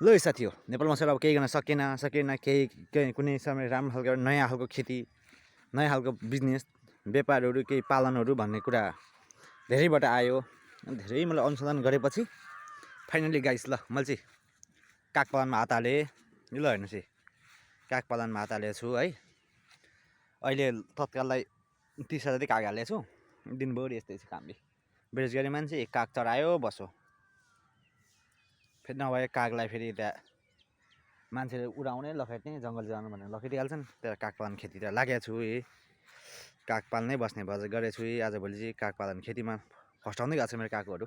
ल साथी हो नेपालमा चाहिँ अब केही गर्न सकेन केही कुनै समय राम्रो खालको नयाँ खालको खेती नयाँ खालको बिजनेस व्यापारहरू केही पालनहरू भन्ने कुरा धेरैबाट आयो। धेरै मैले अनुसन्धान गरेपछि फाइनली गाइस ल मैले चाहिँ काग पालनमा हात हालेँ। ल हेर्नुहोस् है काग पालनमा हात हालेको छु है। अहिले तत्काललाई 30,000 जति काग हालेको छु। दिनभरि यस्तै छ कामले। बेरोजगारी मान्छे एक काग चरायो बसो। फेरि नभए कागलाई फेरि त्यहाँ मान्छेले उडाउने लखेट्ने जङ्गल जानु भनेर लखेटिहाल्छन्। त्यहाँ काग पालन खेतीतिर लागेको छु है। काग पाल्नै बस्ने भएर गरेको छु है। आजभोलि चाहिँ काग पालन खेतीमा फस्टाउँदै गएको छ मेरो कागहरू।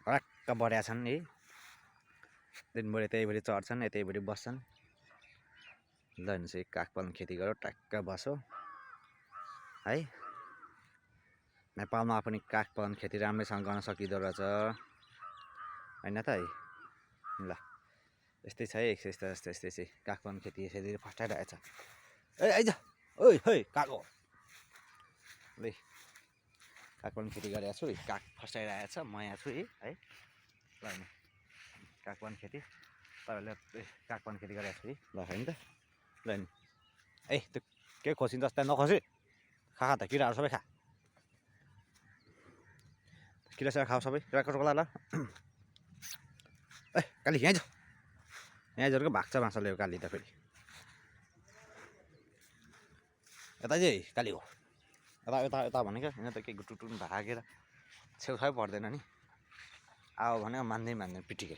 हराक्क बढेका छन् है। दिनभरि यतैभरि चढ्छन् यतैभरि बस्छन्। ल हेर्नुहोस् है काग पालन खेती गरेर ट्याक्क बसो है। नेपालमा पनि काग पालन खेती राम्रैसँग गर्न सकिँदो रहेछ होइन त है। ल यस्तै छ है यस्तै चाहिँ काग पालन खेती यसरी फस्टाइरहेछ। ए आइज ओइ है काग हो ल काग पालन खेती गरेको छु काग फस्टाइरहेछ म यहाँ छु है। ल हेर्नु काग पालन खेती तपाईँहरूले काग पालन खेती गरेको छु है। ल होइन त ल हेर्नु ए त्यो के खोसिन्छ जस्तै नखोसी खा त किराहरू सबै खा किरा सिरा खाऊ सबै किराको ल ए काली यहाँ जरुको भाग्छ माछा ल्यायो काली त फेरि यता चाहिँ काली हो यता भनेको होइन त के टुटुन भागेर छेउछाउ पर्दैन नि अब भने मान्दैन पिटिकै।